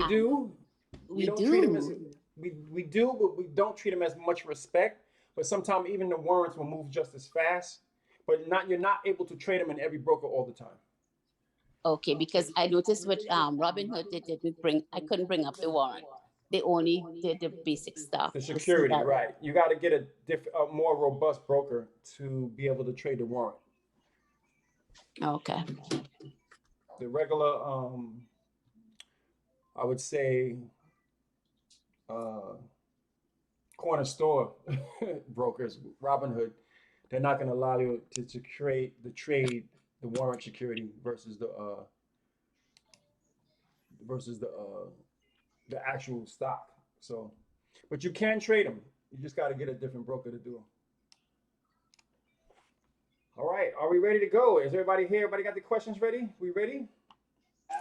do. We don't treat them as we do, but we don't treat them as much respect. But sometimes even the warrants will move just as fast. But you're not able to trade them in every broker all the time. Okay, because I noticed with Robinhood, they didn't I couldn't bring up the warrant. They only did the basic stuff. The security, right? You got to get a more robust broker to be able to trade the warrant. Okay. The regular, I would say, corner store brokers, Robinhood, they're not going to allow you to trade the warrant security versus the actual stock. So, but you can trade them. You just got to get a different broker to do them. All right, are we ready to go? Is everybody here? Everybody got the questions ready? We ready?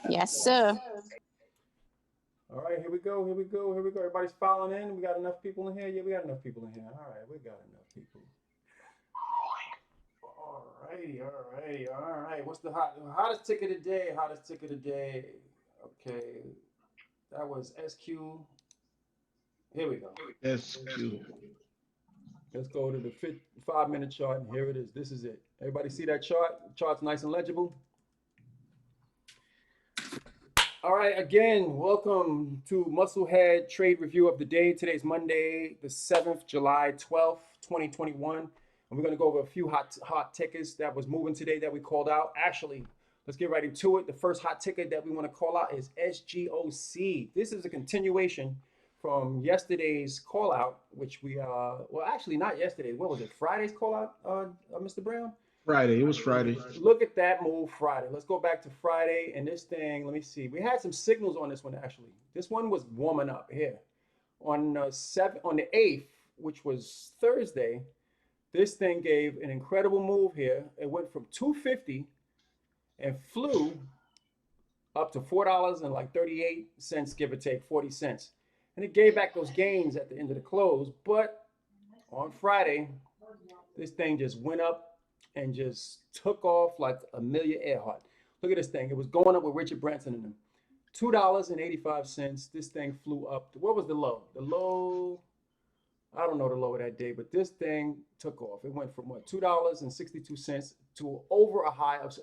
Yes, sir. All right, here we go. Here we go. Here we go. Everybody's filing in. We got enough people in here. Yeah, we got enough people in here. All right, we got enough people. All righty, all righty, all right. What's the hottest ticket of the day? Hottest ticket of the day. Okay, that was SQ. Here we go. SQ. Let's go to the 5-minute chart, and here it is. This is it. Everybody see that chart? The chart's nice and legible. All right, again, welcome to Musclehead Trade Review of the Day. Today's Monday, the 7th, July 12th, 2021. And we're going to go over a few hot tickets that was moving today that we called out. Actually, let's get right into it. The first hot ticket that we want to call out is SGOC. This is a continuation from yesterday's call out, which we, well, actually not yesterday. What was it? Friday's call out, Mr. Brown? Friday. It was Friday. Look at that move Friday. Let's go back to Friday. And this thing, let me see. We had some signals on this one, actually. This one was warming up here. On the 8th, which was Thursday, this thing gave an incredible move here. It went from 250 and flew up to $4.38, give or take 40 cents. And it gave back those gains at the end of the close. But on Friday, this thing just went up and just took off like Amelia Earhart. Look at this thing. It was going up with Richard Branson in them. $2.85. This thing flew up. What was the low? The low, I don't know the low of that day, but this thing took off. It went from what, $2.62 to over a high of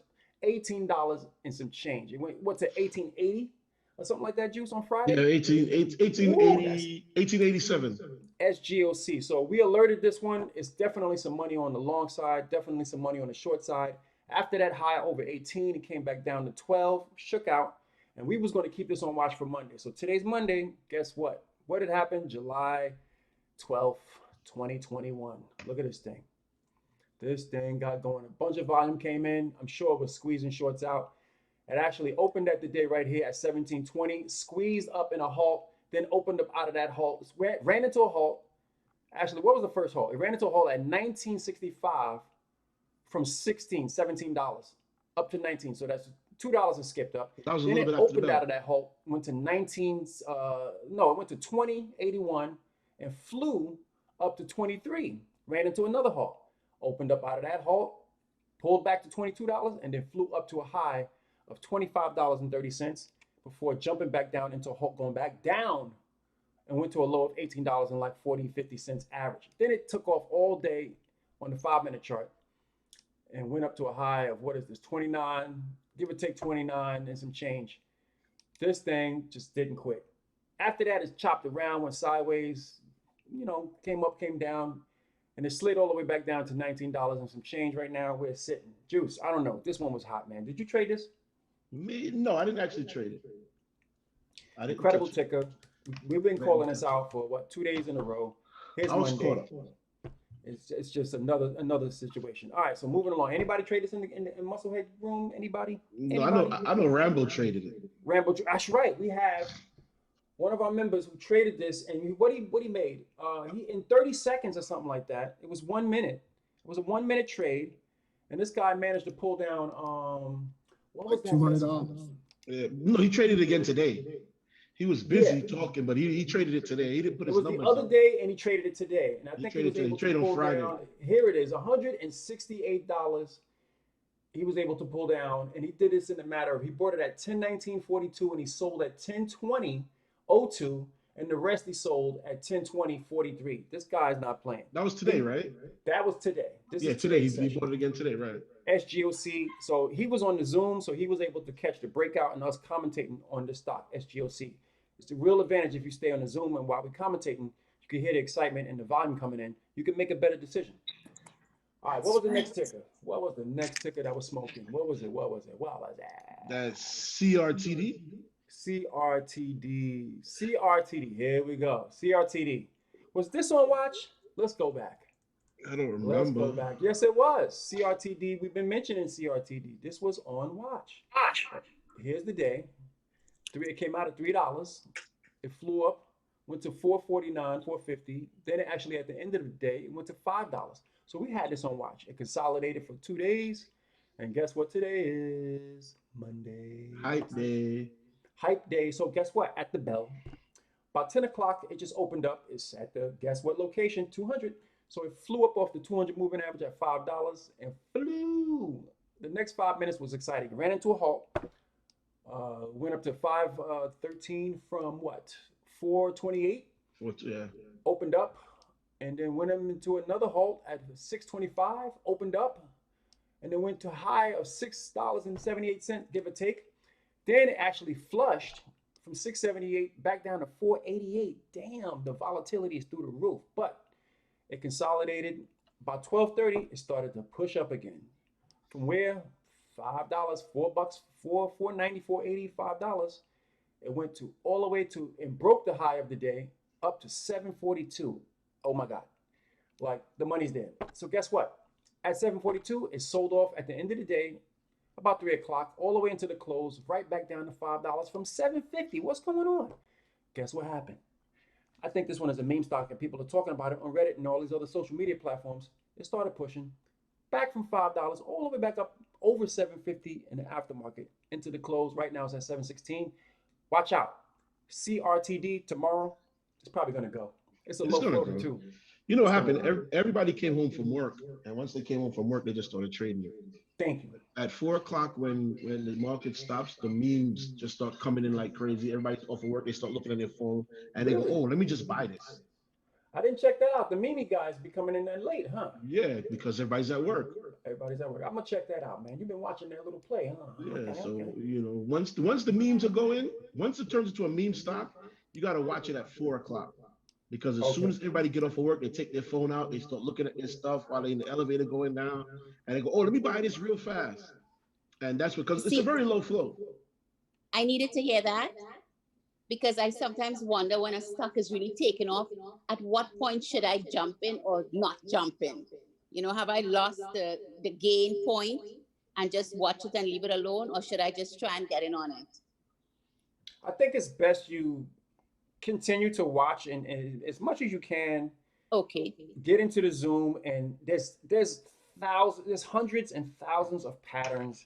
$18 and some change. It went, what, to 1880 or something like that, Juice, on Friday? Yeah, 1887. SGOC. So we alerted this one. It's definitely some money on the long side, definitely some money on the short side. After that high over 18, it came back down to 12, shook out, and we was going to keep this on watch for Monday. So today's Monday. Guess what? What had happened? July 12th, 2021. Look at this thing. This thing got going. A bunch of volume came in. I'm sure it was squeezing shorts out. It actually opened at the day right here at 1720, squeezed up in a halt, then opened up out of that halt, ran into a halt. Actually, what was the first halt? It ran into a halt at 1965 from $17 up to 19. So that's $2 and skipped up. That was a then little it bit opened out of that halt, went to 2081 and flew up to 23. Ran into another halt, opened up out of that halt, pulled back to $22, and then flew up to a high of $25.30 before jumping back down into a halt, going back down and went to a low of $18 and like 50 cents average. Then it took off all day on the 5-minute chart and went up to a high of, what is this, 29, give or take 29 and some change. This thing just didn't quit. After that, it's chopped around, went sideways, you know, came up, came down, and it slid all the way back down to $19 and some change right now. We're sitting. Juice, I don't know. This one was hot, man. Did you trade this? No, I didn't actually trade it. Incredible ticker. We've been calling this out for what, 2 days in a row. Here's Monday. It's just another situation. All right, so moving along. Anybody trade this in the Musclehead room? Anybody? No, I know Rambo traded it. Rambo, that's right. We have one of our members who traded this, and what he made? He in 30 seconds or something like that. It was 1 minute. It was a 1 minute trade, and this guy managed to pull down what was that? $200. Yeah, no, he traded it again today. He was busy talking, but he traded it today. He didn't put his numbers. It was the other day, and he traded it today. And I think he was able to pull on Friday. down. Here it is, $168 he was able to pull down, and he did this in a matter of, he bought it at 10.19.42 and he sold at 10.20.02, and the rest he sold at 10.20.43. This guy's not playing. That was today, right? That was today. This Yeah, is today. today's He session. bought it again today, right? SGOC. So he was on the Zoom, so he was able to catch the breakout and us commentating on the stock, SGOC. It's the real advantage if you stay on the Zoom, and while we're commentating, you can hear the excitement and the volume coming in. You can make a better decision. All right, what was the next ticker? What was the next ticker that was smoking? What was it? What was it? What was that? That's CRTD. CRTD. CRTD. Here we go. CRTD. Was this on watch? Let's go back. I don't remember. Let's go back. Yes, it was. CRTD. We've been mentioning CRTD. This was on watch. Here's the day. It came out at $3. It flew up, went to $4.49, $4.50. Then it actually, at the end of the day, it went to $5. So we had this on watch. It consolidated for 2 days. And guess what today is? Monday. Hype day. Hype day. So guess what? At the bell, about 10 o'clock, it just opened up. It's at the, guess what location? 200. So it flew up off the 200 moving average at $5 and flew. The next 5 minutes was exciting. Ran into a halt. Went up to 513 from what? 428. Yeah. Opened up. And then went into another halt at 625, opened up, and then went to a high of $6.78, give or take. Then it actually flushed from 678 back down to 488. Damn, the volatility is through the roof. But it consolidated. About 12:30, it started to push up again. From where? $5, $4, $4.90, $4.80, $5. It went to all the way to, and broke the high of the day up to 742. Oh my God, like the money's there. So guess what? At 742, it sold off at the end of the day, about 3 o'clock, all the way into the close, right back down to $5 from 750. What's going on? Guess what happened? I think this one is a meme stock and people are talking about it on Reddit and all these other social media platforms. It started pushing back from $5 all the way back up over 750 in the aftermarket into the close. Right now it's at 716. Watch out. CRTD tomorrow, it's probably going to go. It's a low floater too. You know what happened? Everybody came home from work, and once they came home from work, they just started trading it. Thank you. At 4 o'clock, when the market stops, the memes just start coming in like crazy. Everybody's off of work, they start looking at their phone, and they go, "Oh, let me just buy this." I didn't check that out. The meme guys be coming in that late, huh? Yeah, because everybody's at work. Everybody's at work. I'm gonna check that out, man. You've been watching that little play, huh? Yeah, Okay, so okay. you know, once the memes are going, once it turns into a meme stock, you got to watch it at 4 o'clock. Because as soon as everybody get off of work, they take their phone out, they start looking at their stuff while they're in the elevator going down, and they go, "Oh, let me buy this real fast." And that's because it's a very low flow. I needed to hear that because I sometimes wonder when a stock is really taking off, at what point should I jump in or not jump in? You know, have I lost the gain point and just watch it and leave it alone, or should I just try and get in on it? I think it's best you continue to watch and as much as you can. Okay. Get into the Zoom, and there's hundreds and thousands of patterns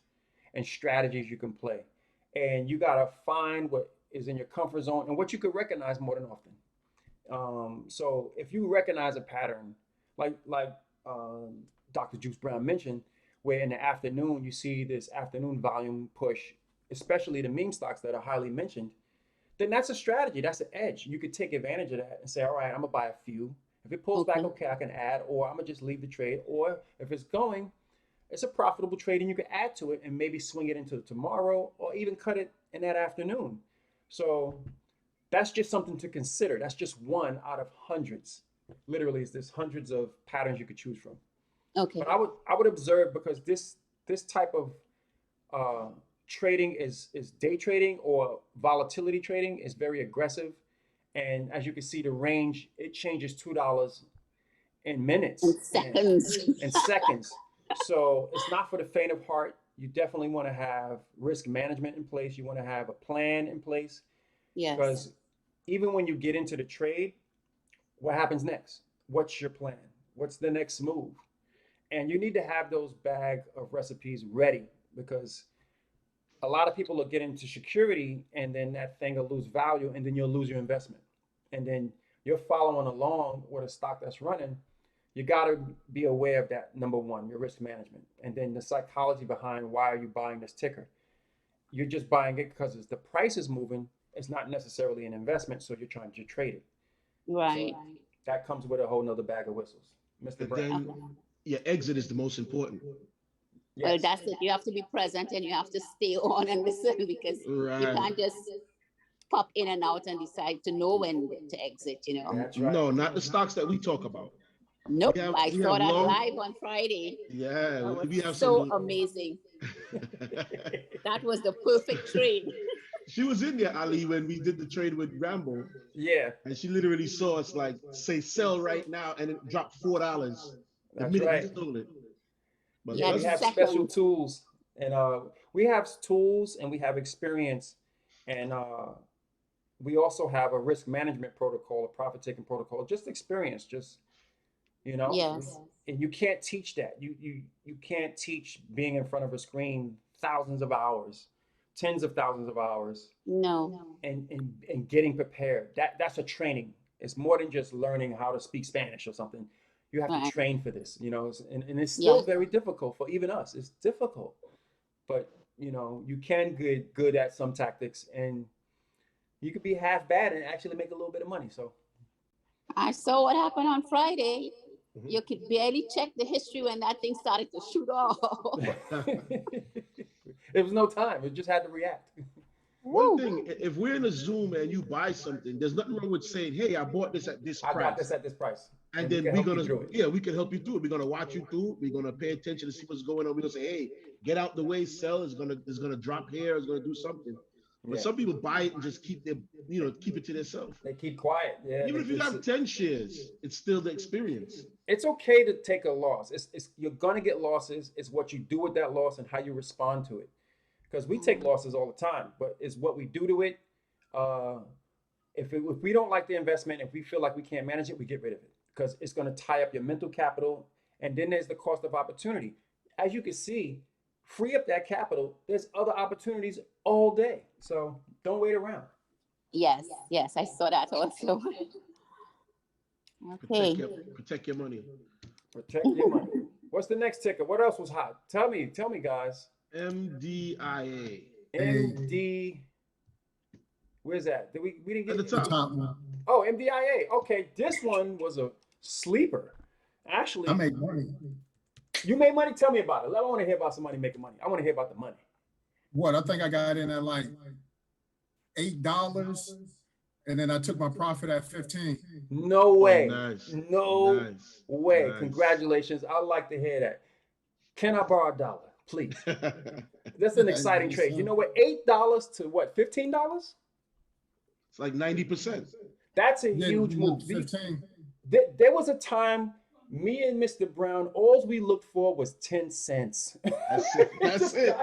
and strategies you can play, and you gotta find what is in your comfort zone and what you could recognize more than often. So if you recognize a pattern, like Dr. Juice Brown mentioned, where in the afternoon you see this afternoon volume push, especially the meme stocks that are highly mentioned, then that's a strategy. That's an edge. You could take advantage of that and say, all right, I'm gonna buy a few. If it pulls back, okay, I can add, or I'm gonna just leave the trade. Or if it's going, it's a profitable trade and you can add to it and maybe swing it into tomorrow or even cut it in that afternoon. So that's just something to consider. That's just one out of hundreds. Literally, there's hundreds of patterns you could choose from. Okay. But I would observe, because this type of trading is day trading or volatility trading is very aggressive, and as you can see, the range, it changes $2 in minutes, in seconds. So it's not for the faint of heart. You definitely want to have risk management in place. You want to have a plan in place. Yes. Because even when you get into the trade, what happens next? What's your plan? What's the next move? And you need to have those bag of recipes ready, because a lot of people will get into security and then that thing will lose value and then you'll lose your investment. And then you're following along with a stock that's running. you got to be aware of that. Number one, your risk management, and then the psychology behind why are you buying this ticker. You're just buying it because the price is moving. It's not necessarily an investment, so you're trying to trade it. Right. So that comes with a whole nother bag of whistles. Mr. And Brown. then your exit is the most important. Well, Yes. that's it. You have to be present and you have to stay on and listen because you can't just pop in and out and decide to know when to exit, you know. That's right. No, not the stocks that we talk about. Nope. I we saw have that long- live on Friday. Yeah, That we have was so some. amazing. That was the perfect trade. She was in there, Ali, when we did the trade with Rambo, Yeah, and she literally saw us like say sell right now, and it dropped $4 the that's minute right. we stole it. But Yeah, We have second. special tools, and we have tools and we have experience, and we also have a risk management protocol, a profit taking protocol, just experience, just Yes. and you can't teach that. You can't teach being in front of a screen thousands of hours, tens of thousands of hours, No. and getting prepared. That's a training. It's more than just learning how to speak Spanish or something. You have to Right. train for this, and it's still Yeah. very difficult for even us. It's difficult, but you can get good at some tactics, and you could be half bad and actually make a little bit of money. So I saw what happened on Friday. Mhm. You could barely check the history when that thing started to shoot off. there was no time. It just had to react. One Woo. thing, if we're in a Zoom and you buy something, there's nothing wrong with saying, "Hey, I bought this at this I price." got this at this price, And we then can we're help you gonna, through it. yeah, we can help you through it. We're gonna watch you through it. We're gonna pay attention to see what's going on. We're gonna say, "Hey, get out the way. Sell is gonna drop here. It's gonna do something." But Yeah. some people buy it and just keep keep it to themselves. They keep quiet. Yeah. Even if you have 10 shares, it's still the experience. It's okay to take a loss. It's you're gonna get losses. It's what you do with that loss and how you respond to it. Because we take losses all the time, but it's what we do to it. If we don't like the investment, if we feel like we can't manage it, we get rid of it because it's going to tie up your mental capital. And then there's the cost of opportunity. As you can see, free up that capital. There's other opportunities all day. So don't wait around. Yes, yes, I saw that also. Okay. Protect your money. Protect your money. What's the next ticker? What else was hot? Tell me, guys. MDIA. MD. Where's that? We didn't get At the top. Oh, MDIA. Okay, this one was a sleeper. Actually, I make money. you made money. Tell me about it. I don't want to hear about somebody making money. I want to hear about the money. What? I think I got in at like $8, and then I took my profit at 15. No way. Nice. No Nice. way. Nice. Congratulations. I like to hear that. Can I borrow $1, please? That's an exciting trade. You know what? $8 to what? $15? It's like 90%. That's a Yeah, huge you move. look 15. There was a time me and Mr. Brown, all we looked for was 10 cents. That's it. That's it.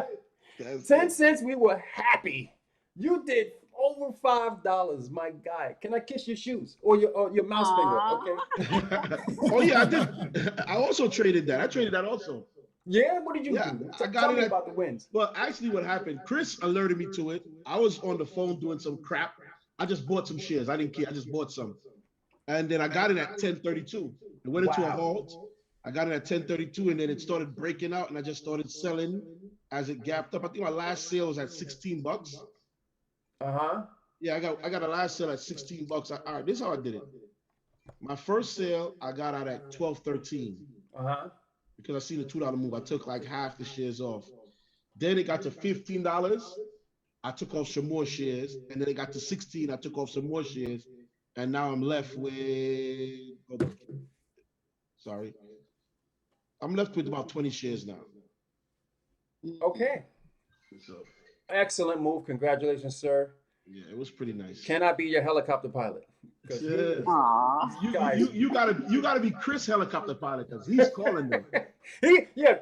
That's 10 it. cents, we were happy. You did over $5, my guy. Can I kiss your shoes or your mouse finger? Okay. Oh yeah, I did. I also traded that. I traded that also. Yeah, what did you Yeah, do? I got Tell it me at- about the wins. Well, actually, what happened? Chris alerted me to it. I was on the phone doing some crap. I just bought some shares. I didn't care. I just bought some, and then I got it at 1032. It went into a Wow. halt. I got it at 1032, and then it started breaking out, and I just started selling as it gapped up. I think my last sale was at $16. Uh-huh. Yeah, I got a last sale at $16. All right, this is how I did it. My first sale I got out at 1213 Uh-huh. because I seen the $2 move. I took like half the shares off. Then it got to $15. I took off some more shares, and then it got to 16. I took off some more shares, and now I'm left with. Sorry, I'm left with about 20 shares now. Okay. So Excellent move. Congratulations, sir. yeah, it was pretty nice. Can I be your helicopter pilot? 'Cause he Yeah. is- Aw. You gotta be Chris helicopter pilot because he's calling them.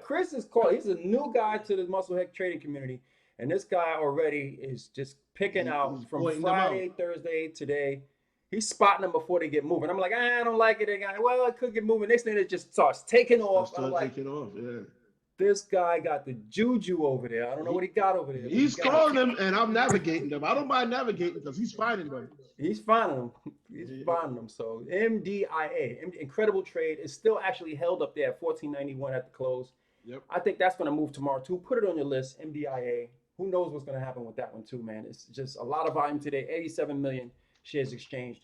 Chris is called. He's a new guy to the Musclehead trading community, and this guy already is just picking out He's from pointing them Friday, Thursday, today. He's spotting them before they get moving. I'm like, I don't like it. Well, it could get moving. Next thing it just starts taking off. I'm Start like, taking off. Yeah. this guy got the juju over there. I don't know what he got over there. but He's got it. calling them, and I'm navigating them. I don't mind navigating because he's finding them. He's finding them. He's finding them. So MDIA, incredible trade, is still actually held up there at 1491 at the close. Yep. I think that's going to move tomorrow too. Put it on your list, MDIA. Who knows what's going to happen with that one too, man? It's just a lot of volume today. 87 million shares exchanged.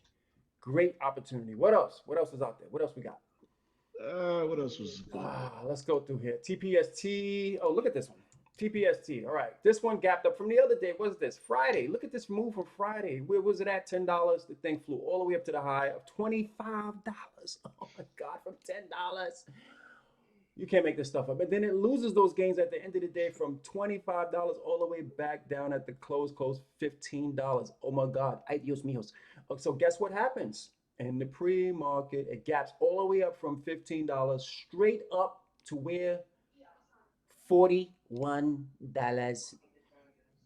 Great opportunity. What else? What else is out there? What else we got? What else was? Let's go through here. TPST. Oh, look at this one. TPST. All right. This one gapped up from the other day. What's this? Friday. Look at this move from Friday. Where was it at? $10. The thing flew all the way up to the high of $25. Oh my God, from $10. You can't make this stuff up. But then it loses those gains at the end of the day from $25 all the way back down at the close $15. Oh my God. Ay Dios míos. So guess what happens? In the pre-market, it gaps all the way up from $15 straight up to where? $41.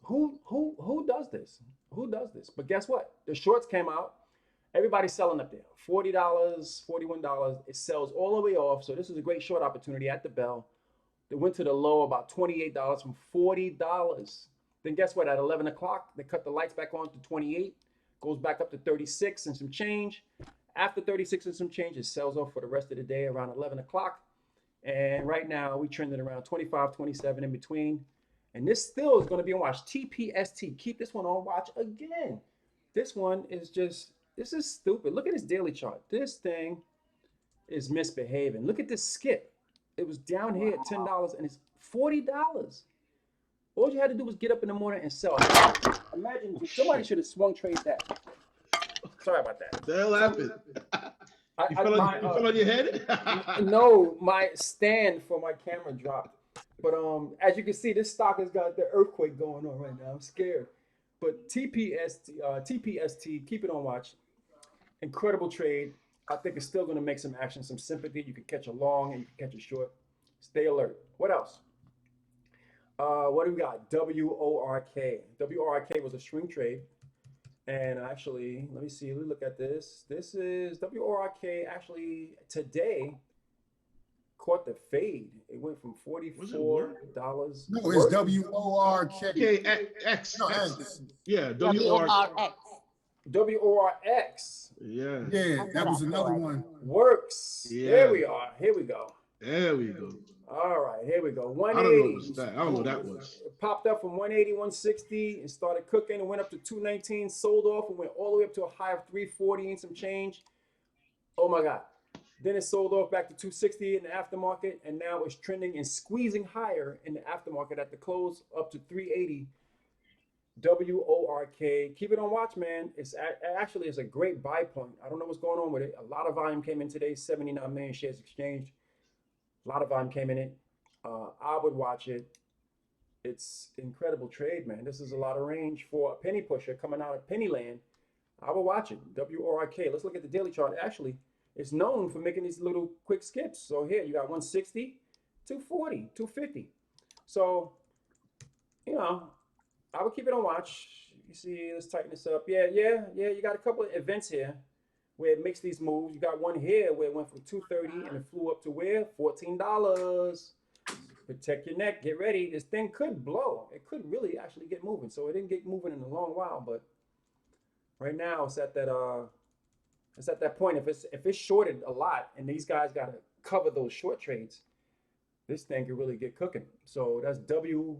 Who does this? Who does this? But guess what? The shorts came out. Everybody's selling up there. $40, $41. It sells all the way off. So this is a great short opportunity at the bell. They went to the low about $28 from $40. Then guess what? At 11 o'clock, they cut the lights back on to 28. Goes back up to 36 and some change. After 36 and some change, it sells off for the rest of the day around 11 o'clock. And right now, we trending around 25, 27 in between. And this still is going to be on watch. TPST. Keep this one on watch again. This one is just, this is stupid. Look at this daily chart. This thing is misbehaving. Look at this skip. It was down here at $10 and it's $40. All you had to do was get up in the morning and sell. Imagine somebody should have swung trade that. Sorry about that. The hell happened? You fell on your head? No, my stand for my camera dropped. But as you can see, this stock has got the earthquake going on right now. I'm scared. But TPST, keep it on watch. Incredible trade. I think it's still going to make some action, some sympathy. You can catch a long and you can catch a short. Stay alert. What else? What do we got? WORK. WORK was a swing trade. And actually, let me see. Let me look at this. This is WORK actually today caught the fade. It went from $44. No, it's WORK. X. No, X. Yeah, WORX. WORX. Yeah. Yeah, that was another one. Works. Yeah. There we are. Here we go. There we go. All right, here we go. I don't know 180. that. I don't know what that was. It popped up from 180, 160, and started cooking and went up to 219, sold off and went all the way up to a high of 340 and some change. Oh my God. Then it sold off back to 260 in the aftermarket, and now it's trending and squeezing higher in the aftermarket at the close up to 380. WORK. Keep it on watch, man. It's actually a great buy point. I don't know what's going on with it. A lot of volume came in today, 79 million shares exchanged. A lot of volume came in it. I would watch it. It's incredible trade, man. This is a lot of range for a penny pusher coming out of penny land. I would watch it. WORK. Let's look at the daily chart. Actually, it's known for making these little quick skips. So here you got 160, 240, 250. So, you know, I would keep it on watch. You see, let's tighten this up. Yeah. You got a couple of events here where it makes these moves. You got one here where it went from 230 and it flew up to where? $14. Protect your neck. Get ready. This thing could blow. It could really actually get moving. So it didn't get moving in a long while, but right now it's at that point. If it's shorted a lot and these guys got to cover those short trades, this thing could really get cooking. So that's WORX.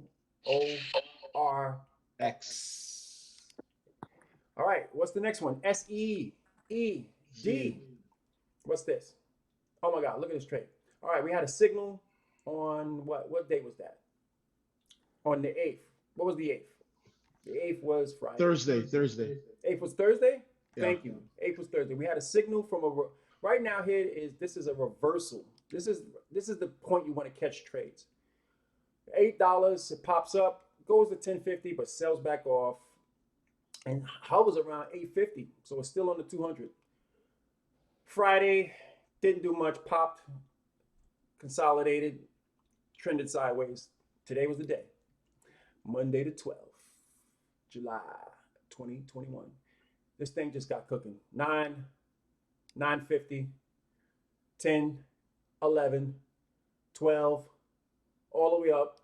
All right, what's the next one? SEED. What's this? Oh my God, look at this trade. All right, we had a signal on what date was that? On the 8th. What was the 8th? The 8th was Friday. Thursday. 8th was Thursday? Yeah. Thank you. 8th was Thursday. We had a signal from right now here this is a reversal. This is the point you want to catch trades. $8, it pops up, goes to 1050, but sells back off and hovers around 850. So it's still on the 200. Friday, didn't do much, popped, consolidated, trended sideways. Today was the day. Monday the 12th, July 2021. This thing just got cooking. 950, 10, 11, 12, all the way up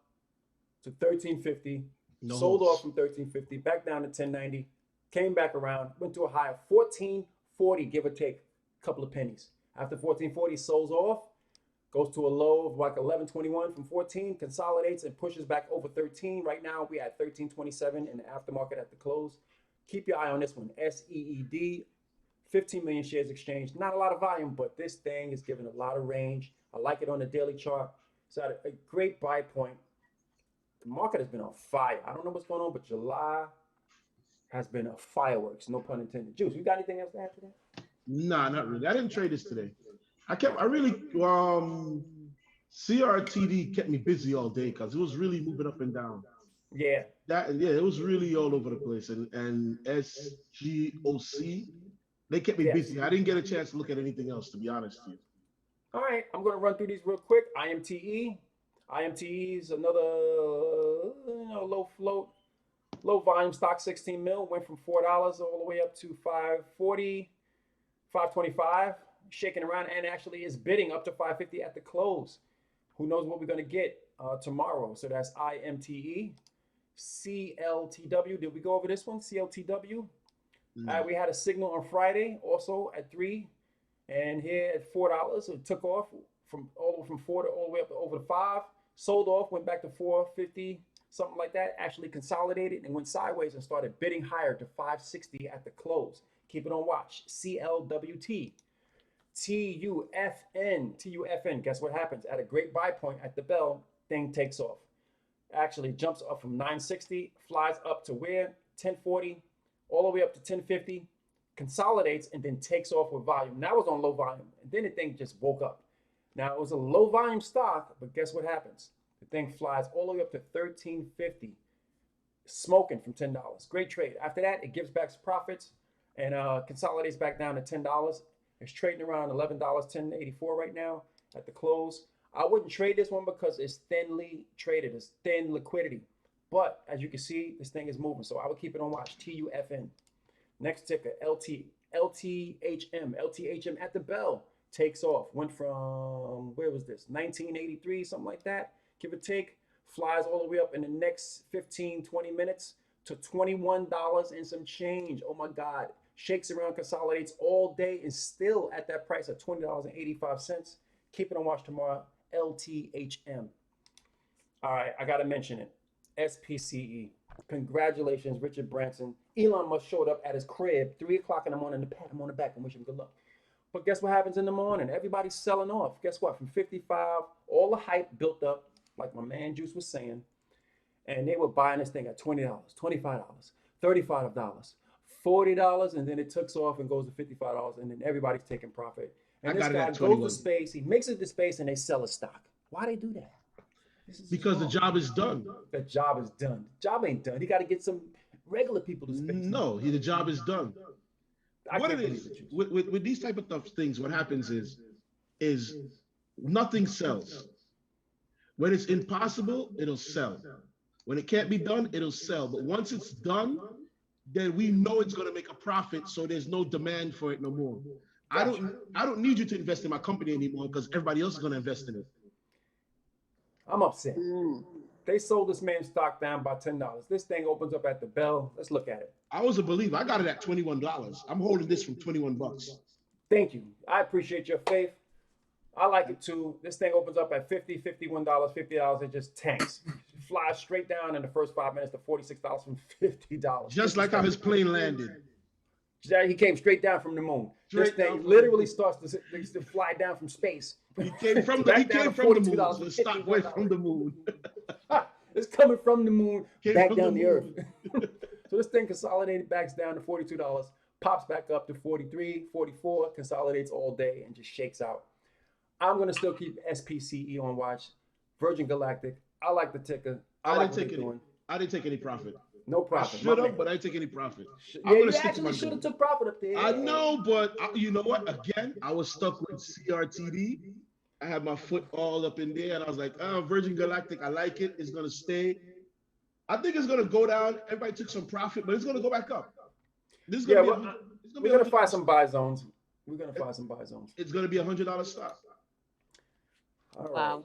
to 1350. Sold off from 1350, back down to 1090, came back around, went to a high of 14 1440, give or take a couple of pennies. After 1440, sells off, goes to a low of like 1121 from 14, consolidates and pushes back over 13. Right now, we're at 1327 in the aftermarket at the close. Keep your eye on this one, SEED, 15 million shares exchanged. Not a lot of volume, but this thing is giving a lot of range. I like it on the daily chart. It's at a great buy point. The market has been on fire. I don't know what's going on, but July has been a fireworks, no pun intended. Juice, you got anything else to add to that? Nah, not really. I didn't trade this today. I really, CRTD kept me busy all day because it was really moving up and down. Yeah. It was really all over the place. And SGOC, they kept me busy. I didn't get a chance to look at anything else, to be honest with you. All right, I'm going to run through these real quick. IMTE. IMTE is another low float, low volume stock, 16 mil. Went from $4 all the way up to 540, 525. Shaking around and actually is bidding up to 550 at the close. Who knows what we're going to get tomorrow? So that's IMTE. CLTW. Did we go over this one? CLTW. We had a signal on Friday also at 3. And here at $4, it took off from all the way up to over to 5. Sold off, went back to 450, something like that. Actually consolidated and went sideways and started bidding higher to 560 at the close. Keep it on watch. CLWT. TUFN. Guess what happens? At a great buy point at the bell, thing takes off. Actually jumps up from 960, flies up to where? 1040, all the way up to 1050. Consolidates and then takes off with volume. Now it's on low volume, and then the thing just woke up. Now it was a low volume stock, but guess what happens? The thing flies all the way up to 1350, smoking from $10. Great trade. After that, it gives back its profits and consolidates back down to $10. It's trading around $11, $10.84 right now at the close. I wouldn't trade this one because it's thinly traded. It's thin liquidity. But as you can see, this thing is moving. So I would keep it on watch. TUFN. Next ticker, LTHM. LTHM at the bell takes off. Went from, where was this? 1983, something like that. Give or take. Flies all the way up in the next 15, 20 minutes to $21 and some change. Oh my God. Shakes around, consolidates all day, and still at that price of $20.85. Keep it on watch tomorrow. LTHM. All right, I got to mention it. SPCE. Congratulations, Richard Branson. Elon Musk showed up at his crib 3 o'clock in the morning to pat him on the back and wish him good luck. But guess what happens in the morning? Everybody's selling off. Guess what? From 55, all the hype built up, like my man Juice was saying, and they were buying this thing at $20, $25, $35, $40, and then it took off and goes to $55, and then everybody's taking profit. And this guy goes to space, he makes it to space, and they sell his stock. Why they do that? Because the job is done. The job is done. The job ain't done. He got to get some regular people to space. No, the job is done. What it is with these type of tough things, what happens is nothing sells. When it's impossible, it'll sell. When it can't be done, it'll sell. But once it's done, then we know it's going to make a profit, so there's no demand for it no more. Gotcha. I don't need you to invest in my company anymore because everybody else is going to invest in it. I'm upset. They sold this man's stock down by $10. This thing opens up at the bell. Let's look at it. I was a believer. I got it at $21. I'm holding this from 21 bucks. Thank you. I appreciate your faith. I like it too. This thing opens up at $50, $51, $50. It just tanks. Flies straight down in the first 5 minutes to $46 from $50. Just like how his plane landed. He came straight down from the moon. This thing literally starts to fly down from space. He came from the moon. The stock went from the moon. It's coming from the moon back down the earth. So this thing consolidated, backs down to $42, pops back up to 43, 44, consolidates all day and just shakes out. I'm going to still keep SPCE on watch. Virgin Galactic. I like the ticker. I didn't take any profit. No profit. I should have, but I didn't take any profit. Yeah, you actually should have took profit up there. I know, but you know what? Again, I was stuck with CRTD. I had my foot all up in there, and I was like, oh, Virgin Galactic, I like it. It's going to stay. I think it's going to go down. Everybody took some profit, but it's going to go back up. We're going to find some buy zones. We're going to find some buy zones. It's going to be $100 stock. All right. Wow.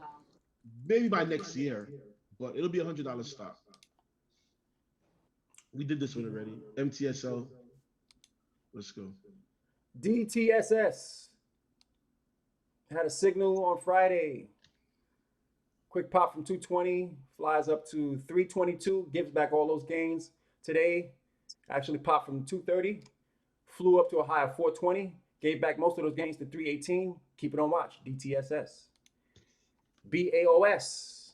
Maybe by next year, but it'll be $100 stock. We did this one already. MTSL. Let's go. DTSS had a signal on Friday. Quick pop from 220, flies up to 322, gives back all those gains. Today, actually popped from 230, flew up to a high of 420, gave back most of those gains to 318. Keep it on watch, DTSS. BAOS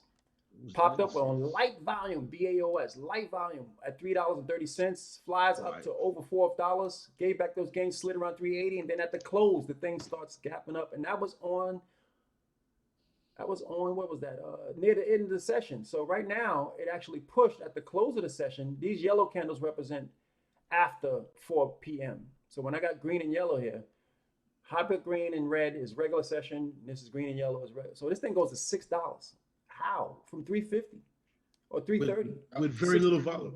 popped up on light volume, BAOS, light volume at $3.30, flies up to over $4, gave back those gains, slid around 380, and then at the close, the thing starts gapping up, and that was on, what was that, near the end of the session. So right now, it actually pushed at the close of the session. These yellow candles represent after 4 p.m. So when I got green and yellow here, hyper green and red is regular session. This is green and yellow is red. So this thing goes to $6. How? From 350 or 330 with very little volume.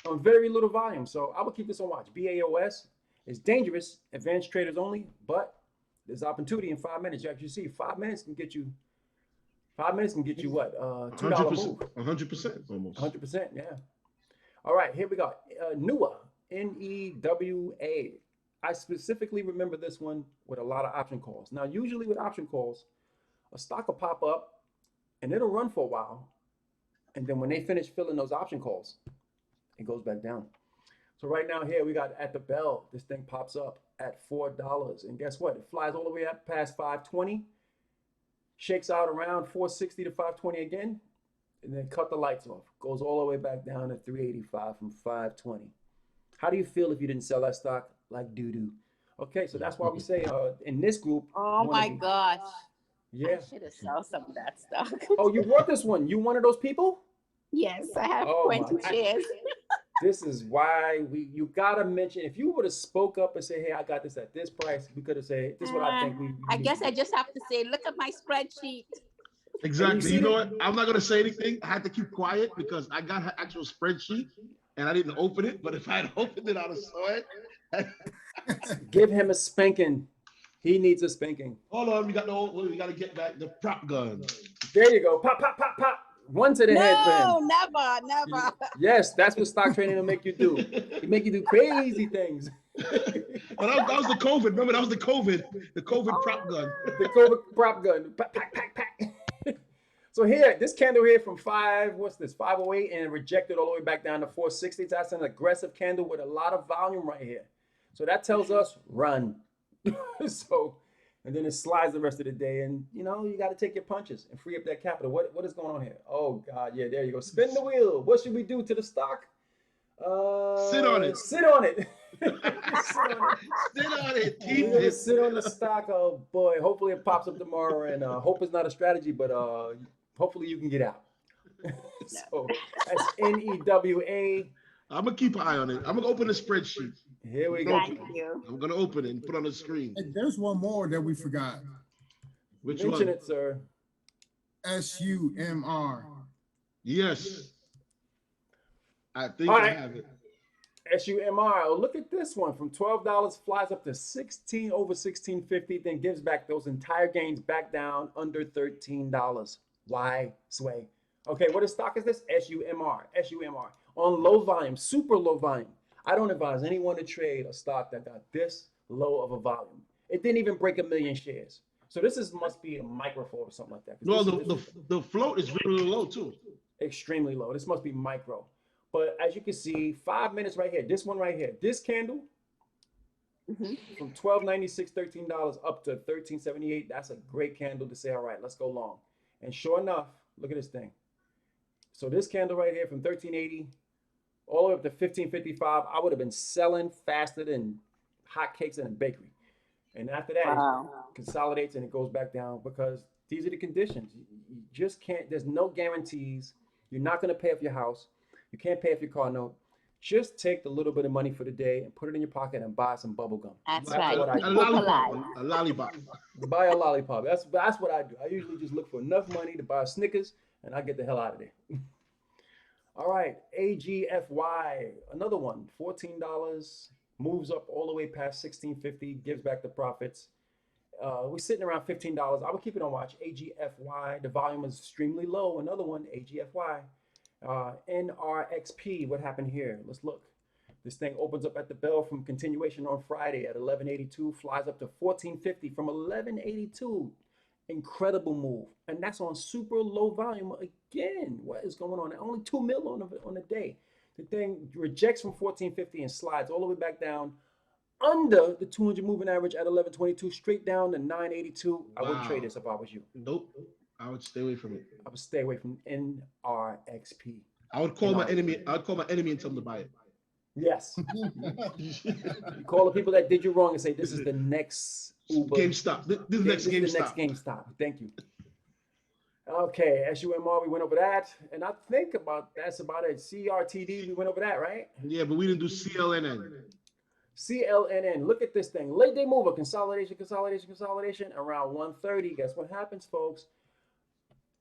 On very little volume. So I will keep this on watch. BAOS is dangerous, advanced traders only, but there's opportunity in 5 minutes. As you see, 5 minutes can get you. 5 minutes can get you what? $2 move. 100% almost. 100%, yeah. All right, here we go. NEWA, N-E-W-A. I specifically remember this one with a lot of option calls. Now, usually with option calls, a stock will pop up and it'll run for a while. And then when they finish filling those option calls, it goes back down. So right now here we got at the bell, this thing pops up at $4. And guess what? It flies all the way up past 520. Shakes out around 460 to 520 again, and then cut the lights off. Goes all the way back down to 385 from 520. How do you feel if you didn't sell that stock like doo-doo? Okay, so that's why we say in this group. Oh my gosh. Yeah. I should have sold some of that stock. Oh, you bought this one. You one of those people? Yes, I have 20 shares. This is why you gotta mention, if you would have spoke up and say, hey, I got this at this price, we could have said, this is what I think we I guess I just have to say, look at my spreadsheet. Exactly. You know what? I'm not gonna say anything. I had to keep quiet because I got her actual spreadsheet and I didn't open it. But if I had opened it, I'd have saw it. Give him a spanking. He needs a spanking. Hold on, we gotta get back the prop gun. There you go. Pop, pop, pop, pop. One to the head for him. No, never. Yes, that's what stock trading will make you do. It make you do crazy things. Well, that was the COVID. Remember, that was the COVID prop gun. The COVID prop gun. Pack, pack, pack, pack. So here, this candle here from 508, and it rejected all the way back down to 460. That's an aggressive candle with a lot of volume right here. So that tells us run. So, and then it slides the rest of the day, and you know you got to take your punches and free up that capital. What is going on here? Oh God, yeah, there you go. Spin the wheel. What should we do to the stock? Sit on it. Sit on it. Sit on it. Keep it. Sit on the stock. Oh boy. Hopefully it pops up tomorrow. And hope is not a strategy, but hopefully you can get out. So that's NEWA. I'm gonna keep an eye on it. I'm gonna open the spreadsheet. Here we go. Thank you. I'm gonna open it and put it on the screen. And there's one more that we forgot. Which Mention one? it, sir. SUMR. Yes. I think All I right. have it. SUMR. Oh, look at this one. From $12, flies up to 16 over 16.50, then gives back those entire gains back down under $13. Why sway? Okay, what stock is this? SUMR. SUMR. On low volume, super low volume. I don't advise anyone to trade a stock that got this low of a volume. It didn't even break 1 million shares. So this must be a micro float or something like that. No, the float is really low too. Extremely low. This must be micro. But as you can see, 5 minutes right here. This one right here. This candle from $12.96, $13 up to $13.78. That's a great candle to say, all right, let's go long. And sure enough, look at this thing. So this candle right here from $13.80 all the way up to $15.55, I would have been selling faster than hotcakes in a bakery. And after that, it consolidates and it goes back down because these are the conditions. You just can't, there's no guarantees. You're not going to pay off your house. You can't pay off your car note. Just take the little bit of money for the day and put it in your pocket and buy some bubble gum. That's right. A lollipop. A lollipop. Buy a lollipop. That's what I do. I usually just look for enough money to buy a Snickers and I get the hell out of there. All right, AGFY, another one, $14, moves up all the way past $16.50, gives back the profits. We're sitting around $15. I would keep it on watch. AGFY, the volume is extremely low. Another one, AGFY. NRXP, what happened here? Let's look. This thing opens up at the bell from continuation on Friday at 1182, flies up to 1450 from 1182. Incredible move. And that's on super low volume again. What is going on? Only 2 mil on the day. The thing rejects from 1450 and slides all the way back down under the 200 moving average at 1122, straight down to 982. Wow. I wouldn't trade this if I was you. Nope. I would stay away from it. I would stay away from NRXP. I would call my enemy. I'd call my enemy and tell them to buy it. Yes. You call the people that did you wrong and say, this is the next Uber. GameStop. This is the next GameStop. The next GameStop. Thank you. Okay, SUMR, we went over that. And I think that's about it. SRTD, we went over that, right? Yeah, but we didn't do CLNN. CLNN, look at this thing. Late day mover, consolidation around 130. Guess what happens, folks?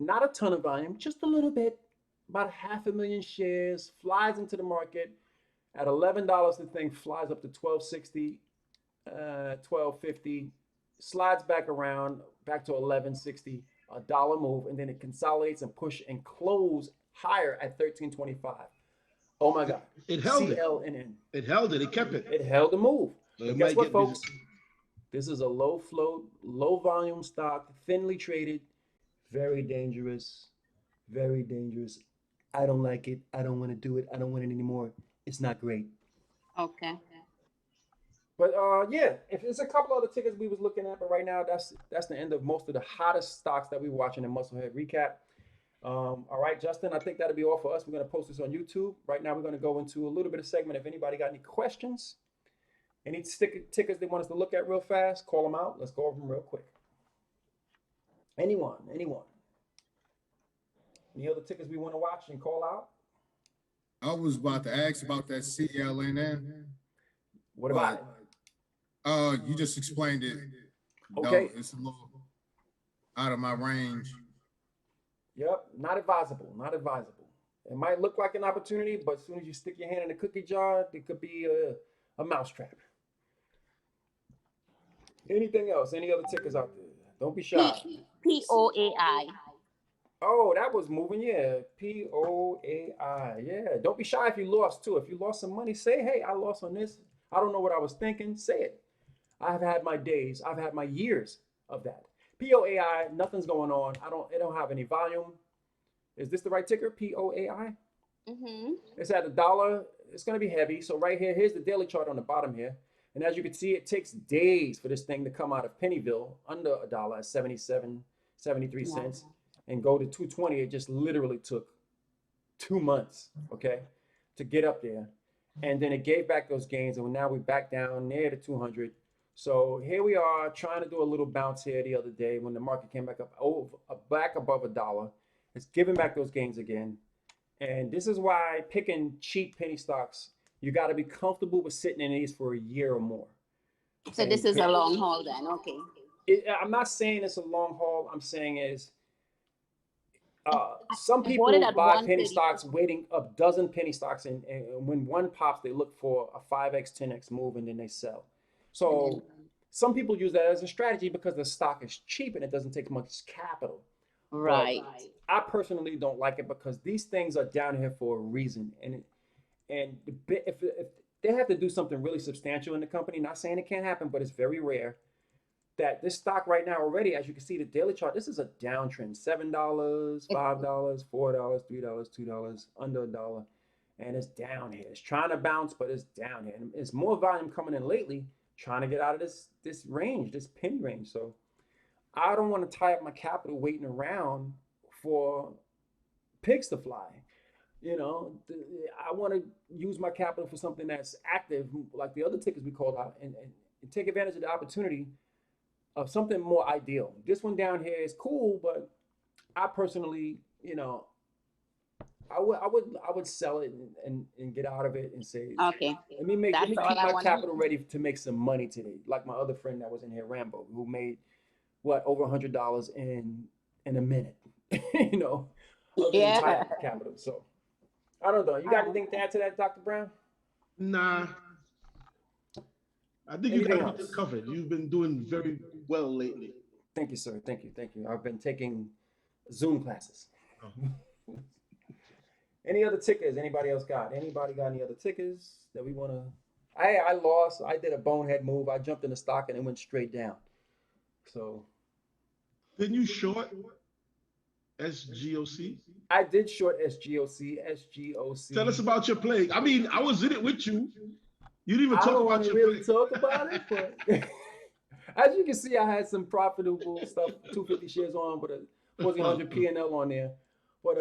Not a ton of volume, just a little bit. About 500,000 shares, flies into the market. At $11, the thing flies up to 1260, 1250, slides back around, back to 1160, a dollar move, and then it consolidates and push and close higher at 1325. Oh my God. It held CLNN. It held it. It kept it. It held the move. So guess what, folks? This is a low float, low volume stock, thinly traded, very dangerous, very dangerous. I don't like it. I don't want to do it. I don't want it anymore. It's not great. Okay. But yeah, if there's a couple other tickets we was looking at, but right now that's the end of most of the hottest stocks that we're watching in Musclehead Recap. All right, Justin, I think that'll be all for us. We're going to post this on YouTube. Right now, we're going to go into a little bit of segment. If anybody got any questions, any tickets they want us to look at real fast, call them out. Let's go over them real quick. Anyone? Any other tickets we want to watch and call out? I was about to ask about that CLNN. What about it? You just explained it. Okay. No, it's a little out of my range. Yep, not advisable, not advisable. It might look like an opportunity, but as soon as you stick your hand in the cookie jar, it could be a mousetrap. Anything else? Any other tickers out there? Don't be shy. POAI. Oh, that was moving, yeah. POAI, yeah. Don't be shy if you lost too. If you lost some money, say, hey, I lost on this. I don't know what I was thinking. Say it. I've had my days. I've had my years of that. POAI, nothing's going on. It don't have any volume. Is this the right ticker? POAI? Mm-hmm. It's at $1. It's going to be heavy. So right here, here's the daily chart on the bottom here. And as you can see, it takes days for this thing to come out of Pennyville under $1 at 73 cents and go to 220. It just literally took 2 months, okay, to get up there. And then it gave back those gains. And now we're back down near the 200. So here we are trying to do a little bounce here the other day when the market came back up back above $1. It's giving back those gains again. And this is why picking cheap penny stocks, you got to be comfortable with sitting in these for a year or more. So and this is a long haul then, okay. I'm not saying it's a long haul. I'm saying is some people buy penny stocks waiting a dozen penny stocks and when one pops, they look for a 5X, 10X move and then they sell. So some people use that as a strategy because the stock is cheap and it doesn't take much capital. Right. But I personally don't like it because these things are down here for a reason. And if they have to do something really substantial in the company, not saying it can't happen, but it's very rare, that this stock right now already, as you can see the daily chart, this is a downtrend. $7, $5, $4, $3, $2, under $1. And it's down here. It's trying to bounce, but it's down here. And it's more volume coming in lately, trying to get out of this range, this penny range. So I don't want to tie up my capital waiting around for pigs to fly. You know, I want to use my capital for something that's active, like the other tickers we called out, and take advantage of the opportunity of something more ideal. This one down here is cool, but I personally, you know, I would sell it and get out of it and say, okay, let me keep my capital ready to make some money today. Like my other friend that was in here, Rambo, who made what, over $100 in a minute, you know, of the entire capital. So I don't know. You got anything to add to that, Dr. Brown? Nah. I think you got it covered. You've been doing very well lately. Thank you, sir. Thank you. Thank you. I've been taking Zoom classes. Any other tickers? Anybody else got? Anybody got any other tickers that we want to? I lost. I did a bonehead move. I jumped in the stock and it went straight down. So. Didn't you short SGOC? I did short SGOC. SGOC. Tell us about your play. I mean, I was in it with you. You didn't even talk about your really play. talk about it, but as you can see, I had some profitable stuff. 250 shares on, but a 1,400 P&L on there. But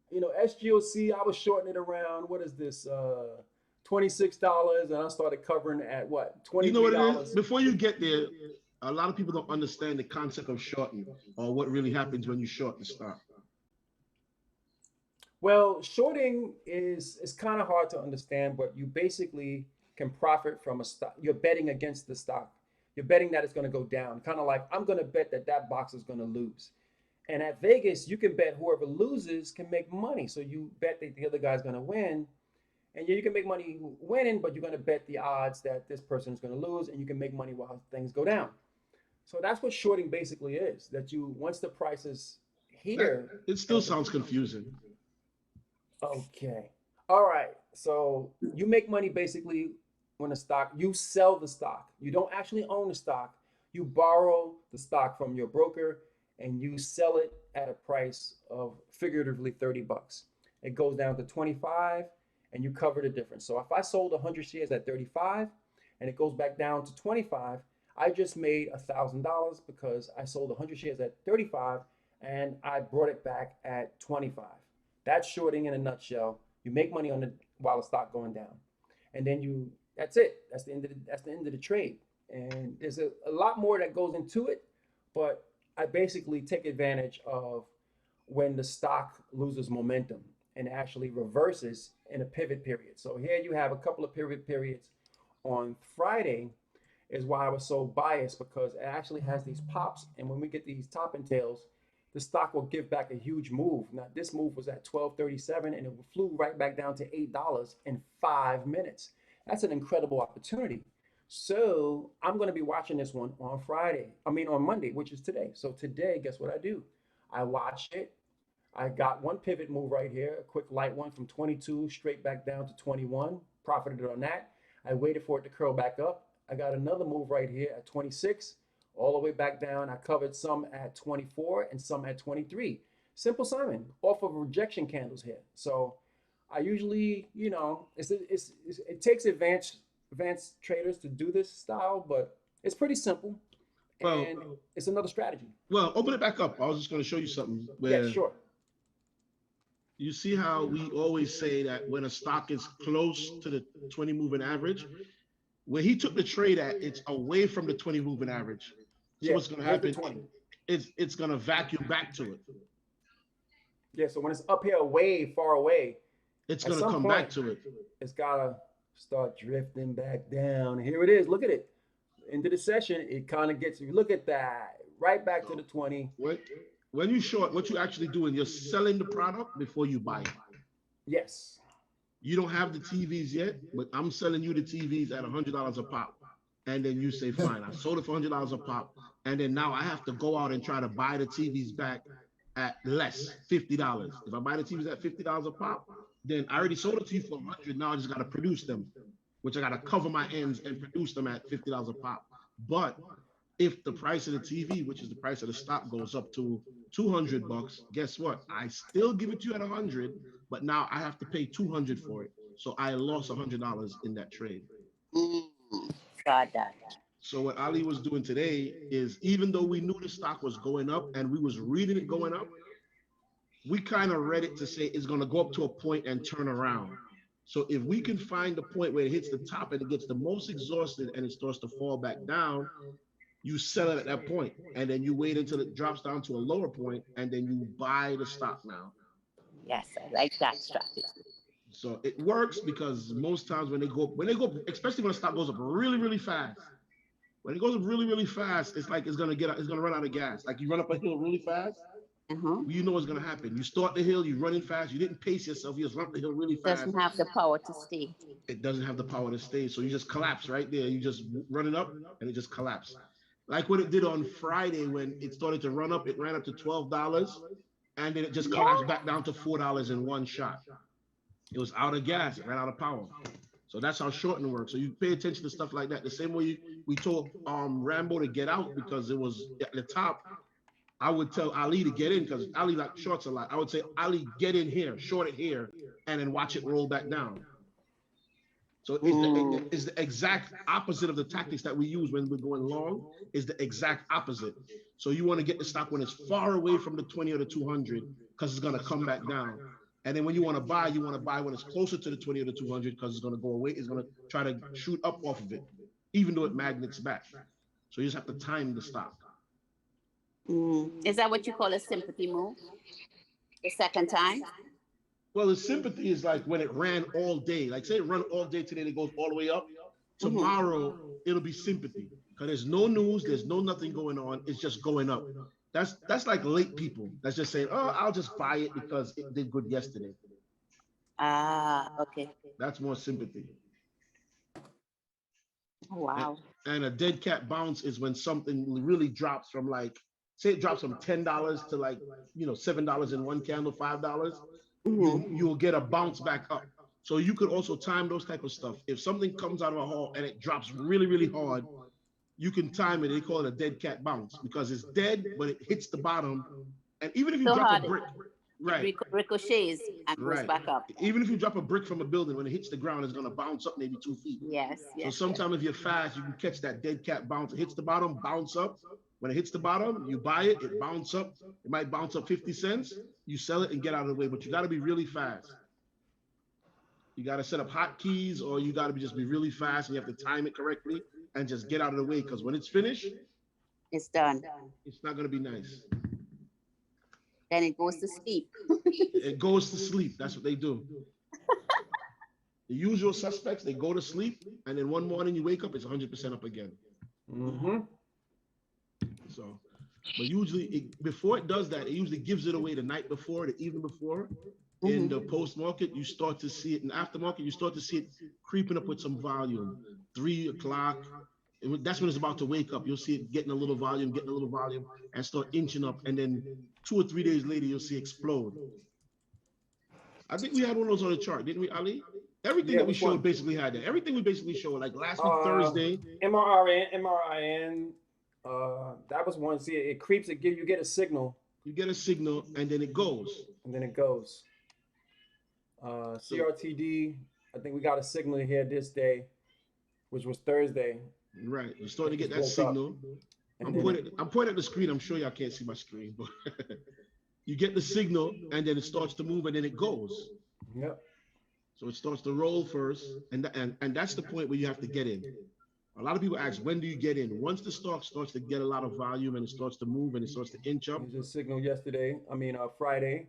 you know, SGOC, I was shorting it around. What is this? $26, and I started covering at what? $23. You know what it is? Before you get there, a lot of people don't understand the concept of shorting or what really happens when you short the stock. Well, shorting is kind of hard to understand, but you basically can profit from a stock. You're betting against the stock. You're betting that it's going to go down. Kind of like, I'm going to bet that that box is going to lose. And at Vegas, you can bet whoever loses can make money. So you bet that the other guy's going to win. And you can make money winning, but you're going to bet the odds that this person is going to lose, and you can make money while things go down. So that's what shorting basically is, that you, once the price is here. It still sounds confusing. Okay. All right. So you make money basically when a stock, you sell the stock. You don't actually own the stock. You borrow the stock from your broker and you sell it at a price of figuratively $30. It goes down to 25 and you cover the difference. So if I sold 100 shares at 35 and it goes back down to 25, I just made $1,000 because I sold 100 shares at 35 and I brought it back at 25. That's shorting in a nutshell. You make money on it while the stock going down, and then that's it. That's the end of the trade. And there's a lot more that goes into it, but I basically take advantage of when the stock loses momentum and actually reverses in a pivot period. So here you have a couple of pivot periods. On Friday is why I was so biased, because it actually has these pops, and when we get these top and tails, the stock will give back a huge move. Now, this move was at 12.37 and it flew right back down to $8 in 5 minutes. That's an incredible opportunity. So I'm going to be watching this one on on Monday, which is today. So today, guess what I do? I watch it. I got one pivot move right here, a quick light one from 22 straight back down to 21, profited on that. I waited for it to curl back up. I got another move right here at 26. All the way back down. I covered some at 24 and some at 23. Simple Simon, off of rejection candles here. So I usually, you know, it takes advanced traders to do this style, but it's pretty simple. And it's another strategy. Well, open it back up. I was just going to show you something. Yeah, sure. You see how we always say that when a stock is close to the 20 moving average, where he took the trade at, it's away from the 20 moving average. So what's going to happen? It's going to vacuum back to it. Yeah. So when it's up here way far away, it's going to come back to it. It's got to start drifting back down. Here it is. Look at it. Into the session, it kind of gets you. Look at that. Right back to the 20. When you short, what you actually doing? You're selling the product before you buy it. Yes. You don't have the TVs yet, but I'm selling you the TVs at $100 a pop. And then you say, fine, I sold it for $100 a pop. And then now I have to go out and try to buy the TVs back at less, $50. If I buy the TVs at $50 a pop, then I already sold it to you for $100. Now I just got to produce them, which I got to cover my ends and produce them at $50 a pop. But if the price of the TV, which is the price of the stock, goes up to $200, guess what? I still give it to you at 100, but now I have to pay 200 for it. So I lost $100 in that trade. Got that. So what Ali was doing today is, even though we knew the stock was going up and we was reading it going up, we kind of read it to say it's going to go up to a point and turn around. So if we can find the point where it hits the top and it gets the most exhausted and it starts to fall back down, you sell it at that point, and then you wait until it drops down to a lower point, and then you buy the stock now. Yes, I like that strategy. So it works because most times when they go up, especially when the stock goes up really, really fast, when it goes up really, really fast, it's like it's gonna run out of gas. Like you run up a hill really fast, you know what's gonna happen. You start the hill, you're running fast, you didn't pace yourself, you just run up the hill really fast. Doesn't have the power to stay. It doesn't have the power to stay, so you just collapse right there. You just running up and it just collapsed. Like what it did on Friday when it started to run up, it ran up to $12, and then it just collapsed back down to $4 in one shot. It was out of gas, it ran out of power. So that's how shorting works. So you pay attention to stuff like that. The same way we told Rambo to get out because it was at the top. I would tell Ali to get in because Ali like shorts a lot. I would say, Ali, get in here, short it here, and then watch it roll back down. So it's the exact opposite of the tactics that we use when we're going long, is the exact opposite. So you want to get the stock when it's far away from the 20 or the 200 because it's going to come back down. And then when you want to buy when it's closer to the 20 or the 200 because it's going to go away. It's going to try to shoot up off of it, even though it magnets back. So you just have to time the stock. Is that what you call a sympathy move? The second time? Well, the sympathy is like when it ran all day. Like say it run all day today, it goes all the way up. Tomorrow, it'll be sympathy. Because there's no news, there's no nothing going on. It's just going up. That's like late people. That's just saying, oh, I'll just buy it because it did good yesterday. Ah, okay. That's more sympathy. Wow. And a dead cat bounce is when something really drops from like, say it drops from $10 to like, $7 in one candle, $5. You'll get a bounce back up. So you could also time those type of stuff. If something comes out of a hole and it drops really, really hard, you can time it. They call it a dead cat bounce because it's dead, but it hits the bottom. And even if you drop a brick, right, ricochets and goes back up. Even if you drop a brick from a building, when it hits the ground, it's going to bounce up maybe 2 feet. Yes. So sometimes if you're fast, you can catch that dead cat bounce. It hits the bottom, bounce up. When it hits the bottom, you buy it, it bounce up. It might bounce up 50 cents. You sell it and get out of the way, but you got to be really fast. You got to set up hotkeys, or you got to just be really fast and you have to time it correctly and just get out of the way, because when it's finished, it's done. It's not going to be nice. Then it goes to sleep. It goes to sleep. That's what they do. The usual suspects, they go to sleep, and then one morning you wake up, it's 100% up again. So, but usually before it does that, it usually gives it away the night before, the evening before. In the post market, you start to see it. In aftermarket, you start to see it creeping up with some volume. 3 o'clock, that's when it's about to wake up. You'll see it getting a little volume, and start inching up. And then 2 or 3 days later, you'll see it explode. I think we had one of those on the chart, didn't we, Ali? Everything that we showed basically had that. Everything we basically showed, like last week, Thursday. MRIN. That was one. See, it creeps. You get a signal. You get a signal, and then it goes. CRTD. I think we got a signal here this day, which was Thursday. Right. You're starting to get that signal. I'm pointing at the screen. I'm sure y'all can't see my screen, but you get the signal, and then it starts to move, and then it goes. Yep. So it starts to roll first, and that's the point where you have to get in. A lot of people ask, when do you get in? Once the stock starts to get a lot of volume and it starts to move and it starts to inch up. There's a signal Friday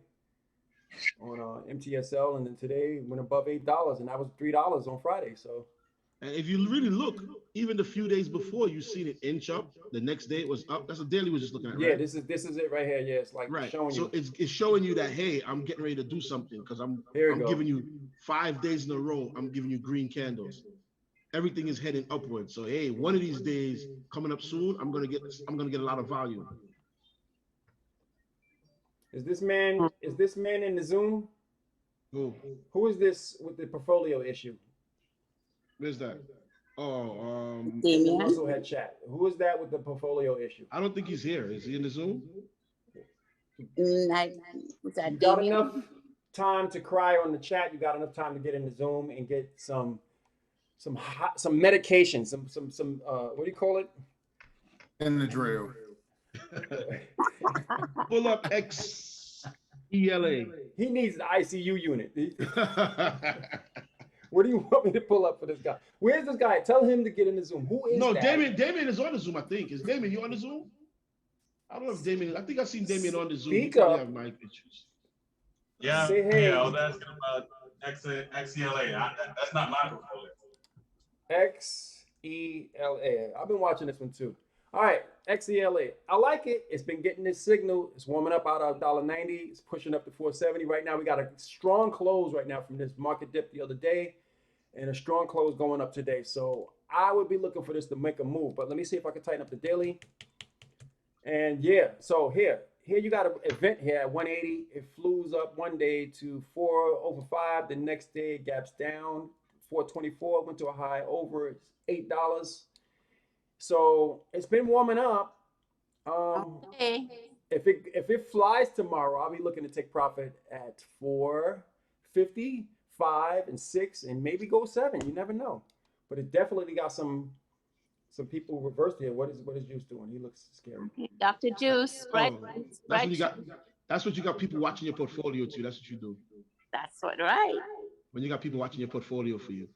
on MTSL, and then today went above $8, and that was $3 on Friday. So, and if you really look, even the few days before, you seen it inch up. The next day it was up. That's a daily we're just looking at. Yeah, right? this is it right here. Yeah, it's like showing you. So it's showing you that, hey, I'm getting ready to do something because I'm giving you 5 days in a row. I'm giving you green candles. Everything is heading upward. So hey, one of these days coming up soon, I'm gonna get a lot of volume. Is this man in the Zoom? Who is this with the portfolio issue? Where's that? Oh, Musclehead chat. Who is that with the portfolio issue? I don't think he's here. Is he in the Zoom? You got enough time to cry on the chat. You got enough time to get in the Zoom and get some medication, some what do you call it? In the drill. Pull up XELA. He needs the ICU unit. What do you want me to pull up for this guy? Where's this guy? Tell him to get in the Zoom. Who is that? Damien is on the Zoom, I think. Is Damien, you on the Zoom? I don't know if Damien, I think I've seen Damien on the Zoom. Speak up. Have mic issues. Yeah, say hey. Yeah, I was asking about XELA. That's not my portfolio. XELA. I've been watching this one too. All right, XELA. I like it. It's been getting this signal. It's warming up out of $1.90. It's pushing up to 470 right now. We got a strong close right now from this market dip the other day, and a strong close going up today. So I would be looking for this to make a move. But let me see if I can tighten up the daily. And yeah, so here, here you got an event here at 180. It flews up one day to 4/5. The next day it gaps down 424, went to a high over $8. So it's been warming up. Okay. If it flies tomorrow, I'll be looking to take profit at 4.50, 5 and 6, and maybe go 7. You never know. But it definitely got some people reversed here. What is Juice doing? He looks scary. Dr. Juice, right? That's what you got. That's what you got people watching your portfolio too. That's what you do. That's what, right? When you got people watching your portfolio for you.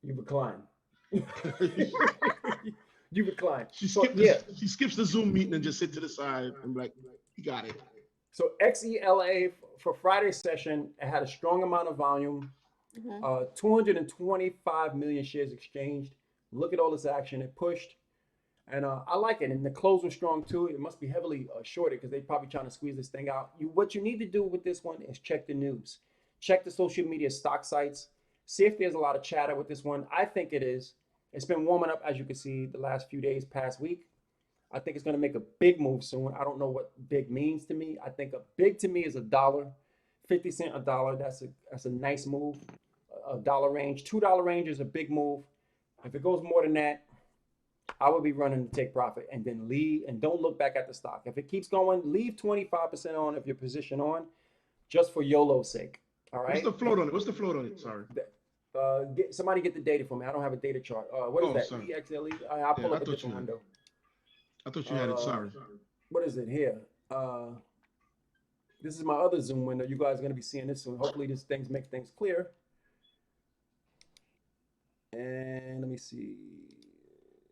You recline. You recline. She skips the Zoom meeting and just sit to the side and be like, you got it. So XELA for Friday's session, it had a strong amount of volume. 225 million shares exchanged. Look at all this action. It pushed. And I like it. And the close was strong too. It must be heavily shorted because they're probably trying to squeeze this thing out. What you need to do with this one is check the news. Check the social media stock sites. See if there's a lot of chatter with this one. I think it is. It's been warming up, as you can see, the last few days, past week. I think it's going to make a big move soon. I don't know what big means to me. I think a big to me is $1, 50 cents a dollar. That's a nice move. $1 range, $2 range is a big move. If it goes more than that, I would be running to take profit and then leave and don't look back at the stock. If it keeps going, leave 25% on of your position on, just for YOLO's sake. All right. What's the float on it? What's the float on it? Sorry. Somebody get the data for me. I don't have a data chart. What is that? Sorry. EXLE? I'll pull up a different window. I thought you had it. Sorry. What is it here? This is my other Zoom window. You guys are going to be seeing this soon. Hopefully this thing makes things clear. And let me see.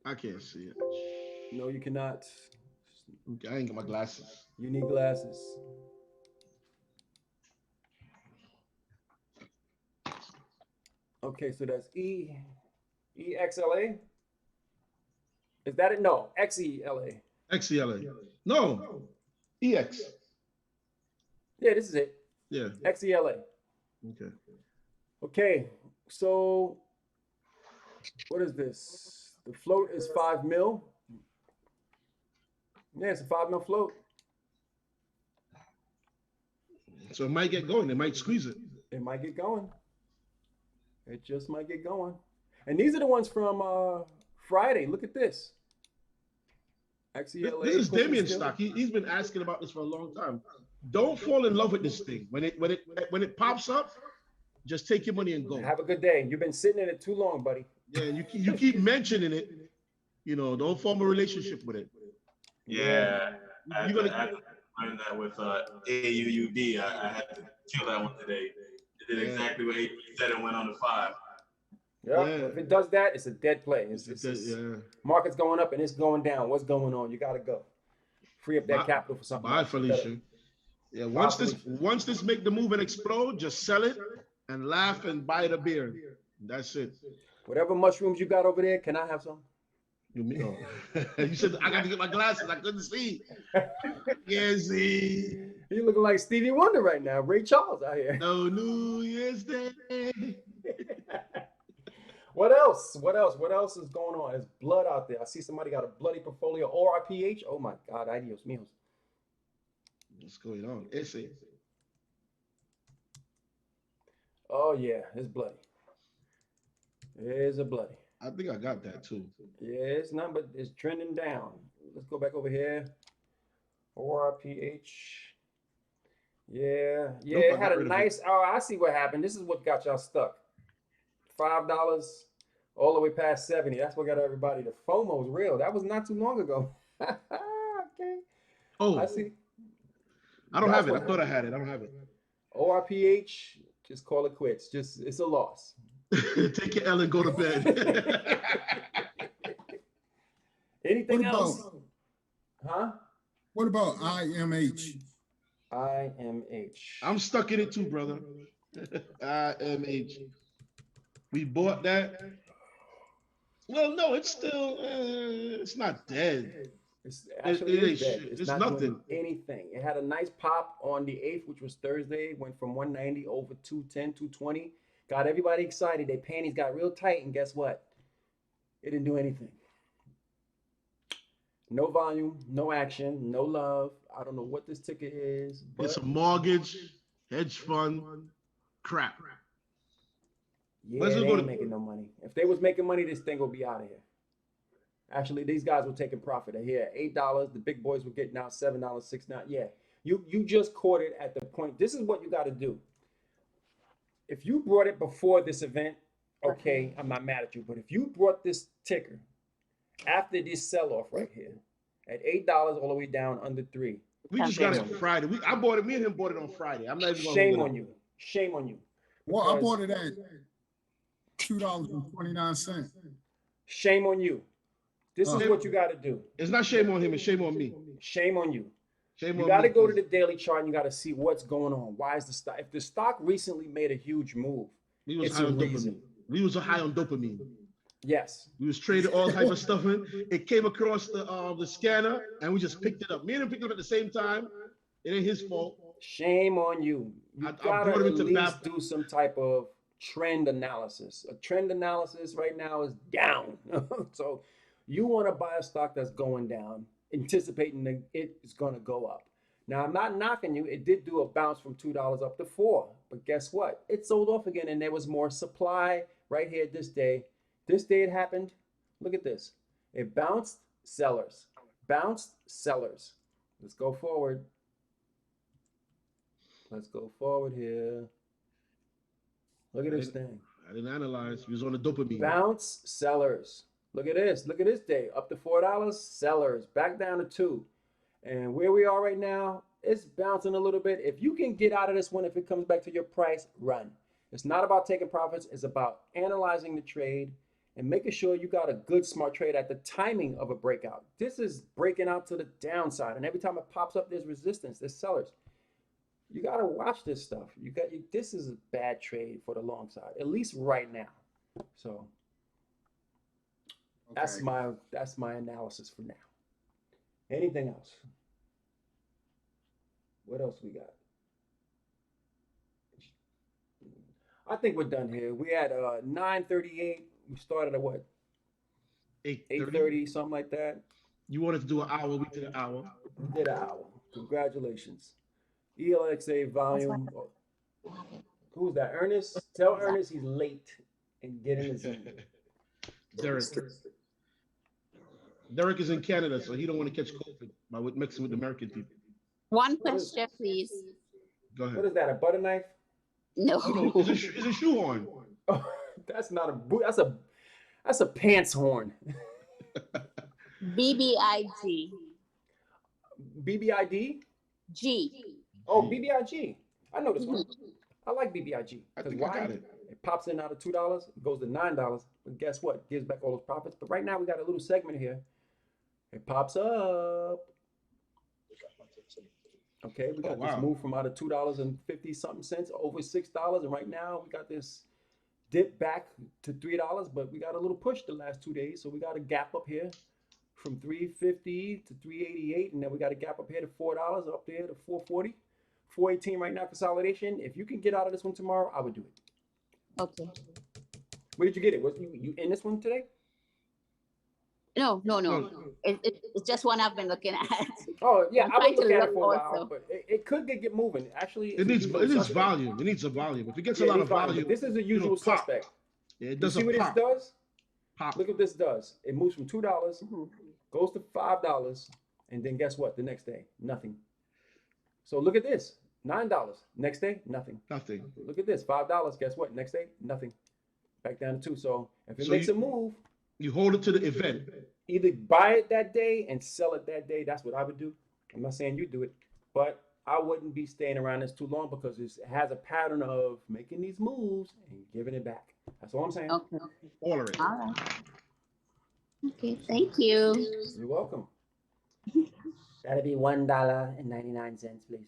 I can't see it. No, you cannot. Okay, I ain't got my glasses. You need glasses. Okay, so that's EXLA. Is that it? No, XELA. XELA. No, EX. Yeah, this is it. Yeah. XELA. Okay. Okay, so what is this? The float is 5 mil. Yeah, it's a 5 mil float. So it might get going. It might squeeze it. It might get going. It just might get going. And these are the ones from Friday. Look at this. XELA. This is Damien's stock. He's been asking about this for a long time. Don't fall in love with this thing. When it pops up, just take your money and go. Have a good day. You've been sitting in it too long, buddy. Yeah, you keep mentioning it. You know, don't form a relationship with it. Yeah, I learned that with AUUD. I had to kill that one today. It did exactly what AUUD said and went on to 5. Yeah. If it does that, it's a dead play. It's market's going up and it's going down. What's going on? You got to go. Free up that capital for something. Bye, Felicia. Yeah, once this make the move and explode, just sell it and laugh and buy the beer. That's it. Whatever mushrooms you got over there, can I have some? You said I got to get my glasses. I couldn't see. Yeah, see. You looking like Stevie Wonder right now. Ray Charles out here. No New Year's Day. What else? What else is going on? There's blood out there. I see somebody got a bloody portfolio. ORPH. Oh my God. Adios míos. What's going on? Ese. Oh yeah, it's bloody. It's a bloody. I think I got that too. Yeah, it's not, but it's trending down. Let's go back over here. ORPH. Yeah, it had a nice. Oh, I see what happened. This is what got y'all stuck. $5 all the way past 70. That's what got everybody. The FOMO is real. That was not too long ago. Okay. Oh, I see. I don't have it. I thought I had it. I don't have it. ORPH, just call it quits. It's a loss. Take your L and go to bed. Anything else? Huh? What about IMH? IMH. I'm stuck in it too, brother. IMH. We bought that. Well, no, it's still, it's not dead. It's actually dead. It's not nothing. doing anything. It had a nice pop on the 8th, which was Thursday. Went from 190 over 210, 220. Got everybody excited. Their panties got real tight, and guess what? It didn't do anything. No volume, no action, no love. I don't know what this ticket is, but It's a mortgage, hedge fund, crap. yeah, Let's they just go ain't to making no money. If they was making money, this thing would be out of here. Actually, these guys were taking profit. They're here at $8. The big boys were getting out $7, $6. Yeah, you just caught it at the point. This is what you got to do. If you brought it before this event, okay, I'm not mad at you. But if you brought this ticker after this sell-off right here at $8 all the way down under 3, we just got it on Friday. I bought it. Me and him bought it on Friday. I'm not even going to shame on you. Shame on you. Well, I bought it at $2.29. Shame on you. This is what you got to do. It's not shame on him. It's shame on me. Shame on you. Shame You on got to me. go to the daily chart and you got to see what's going on. Why is the stock? If the stock recently made a huge move, We was it's high a on reason. dopamine. We was high on dopamine. Yes. We was trading all type of stuff in. It came across the scanner and we just picked it up. Me and him picked it up at the same time. It ain't his fault. Shame on you. You gotta brought him at into least do some type of trend analysis. A trend analysis right now is down. So you want to buy a stock that's going down, anticipating that it is going to go up. Now, I'm not knocking you. It did do a bounce from $2 up to $4. But guess what? It sold off again, and there was more supply right here this day. This day it happened. Look at this. It bounced, sellers. Bounced, sellers. Let's go forward. Let's go forward here. Look at this thing. I didn't analyze. We was on the dopamine. Bounce, sellers. Look at this. Look at this day. Up to $4, sellers. Back down to 2. And where we are right now, it's bouncing a little bit. If you can get out of this one, if it comes back to your price, run. It's not about taking profits. It's about analyzing the trade and making sure you got a good, smart trade at the timing of a breakout. This is breaking out to the downside. And every time it pops up, there's resistance. There's sellers. You got to watch this stuff. This is a bad trade for the long side, at least right now. So that's my analysis for now. Anything else? What else we got? I think we're done here. We had 9:38. We started at what? 8:30, something like that. You wanted to do an hour. We did an hour. We did an hour. Congratulations. ELXA volume. Who's that? Ernest? Tell Ernest he's late and get in his in. Derek is in Canada, so he don't want to catch COVID by mixing with American people. One question, please. Go ahead. What is that? A butter knife? No. Oh, no, it's a shoehorn. Oh, that's not a boot. That's a pants horn. BBIG. BBID? G. Oh, BBIG. I know this one. I like BBIG. I think why? I got it. It pops in out of $2, it goes to $9. But guess what? Gives back all those profits. But right now we got a little segment here. It pops up. Okay, we got this move from out of $2.50 something cents over $6, and right now we got this dip back to $3, but we got a little push the last 2 days, so we got a gap up here from $3.50 to $3.88, and then we got a gap up here to $4 up there to $4.40, $4.18 right now consolidation. If you can get out of this one tomorrow, I would do it. Okay. Where did you get it? Was you in this one today? No. It's just one I've been looking at. Oh yeah, I'm I would trying look to at it look for a while, also. but it could get moving. Actually, It needs volume. It needs a volume. If it gets a lot of volume, this is a usual suspect. Yeah, it You does see what this does? Pop. Look what this does. It moves from $2, goes to $5, and then guess what? The next day, nothing. So look at this. $9. Next day, nothing. Nothing. Look at this. $5. Guess what? Next day, nothing. Back down to 2. So if it makes a move, you hold it to the event. Either buy it that day and sell it that day. That's what I would do. I'm not saying you do it, but I wouldn't be staying around this too long because it has a pattern of making these moves and giving it back. That's all I'm saying. Okay. All of it. All right. Okay, thank you. You're welcome. That'll be $1.99, please.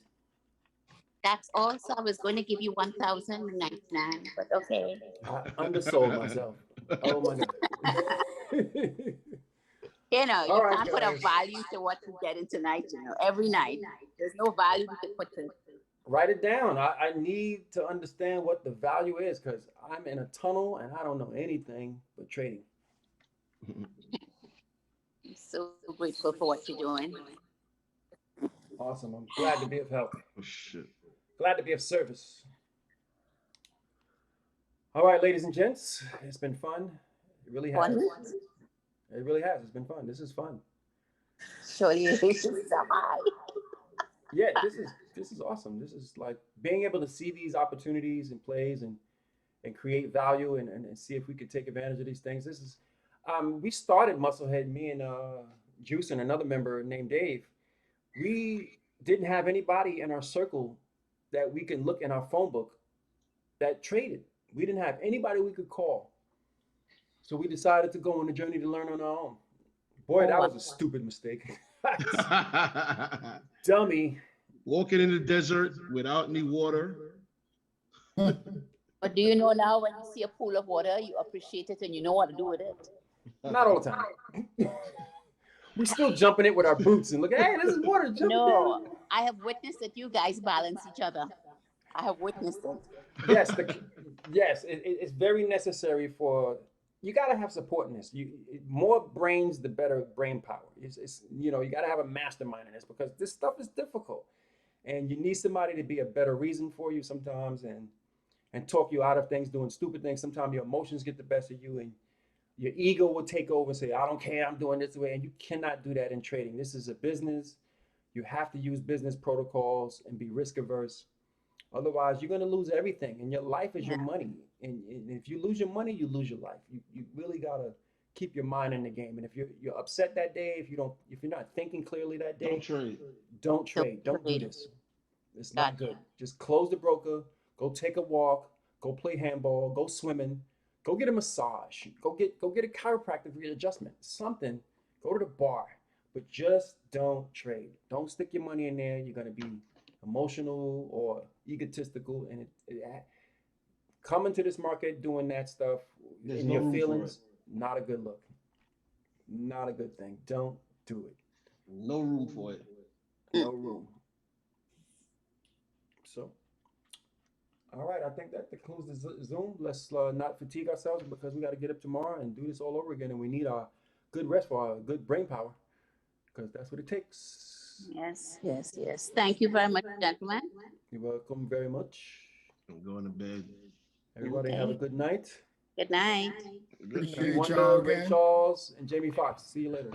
That's also, I was going to give you 1,099, but okay. I undersold myself. Oh my God. You know, you All right, can't put a guys. value to what you're getting tonight, every night. There's no value you can put to it. Write it down. I need to understand what the value is because I'm in a tunnel and I don't know anything but trading. So grateful for what you're doing. Awesome. I'm glad to be of help. Oh shit. Glad to be of service. All right, ladies and gents, it's been fun. It really has. Fun? It really has. It's been fun. This is fun. Surely you should high. Yeah, this is awesome. This is like being able to see these opportunities and plays and create value and see if we could take advantage of these things. This is we started Musclehead, me and Juice and another member named Dave. We didn't have anybody in our circle that we can look in our phone book that traded. We didn't have anybody we could call. So we decided to go on a journey to learn on our own. Boy, that was a stupid mistake. Dummy. Walking in the desert without any water. But do you know now when you see a pool of water, you appreciate it and you know what to do with it? Not all the time. We still jumping it with our boots and look, hey, this is water. No, I have witnessed that you guys balance each other. I have witnessed it. Yes, it's very necessary for, you got to have support in this. More brains, the better brain power. It's you know, you got to have a mastermind in this because this stuff is difficult. And you need somebody to be a better reason for you sometimes and talk you out of things, doing stupid things. Sometimes your emotions get the best of you and your ego will take over and say, I don't care, I'm doing this way. And you cannot do that in trading. This is a business. You have to use business protocols and be risk averse. Otherwise, you're going to lose everything. And your life is your money. And if you lose your money, you lose your life. You really got to keep your mind in the game. And if you're upset that day, if you're not thinking clearly that day, don't trade. Don't do this. It's not good. Just close the broker, go take a walk, go play handball, go swimming, go get a massage, go get a chiropractic for your adjustment, something, go to the bar, but just don't trade. Don't stick your money in there. You're going to be emotional or egotistical, and coming to this market doing that stuff in your feelings, not a good look. Not a good thing. Don't do it. No room for it. No room. So, all right, I think that concludes the Zoom. Let's not fatigue ourselves because we got to get up tomorrow and do this all over again, and we need our good rest for our good brain power because that's what it takes. Yes. Thank you very much, gentlemen. You're welcome very much. I'm going to bed. Everybody have a good night. Good night. Good night. Appreciate Wonder, y'all Ray again. Charles, and Jamie Foxx. See you later.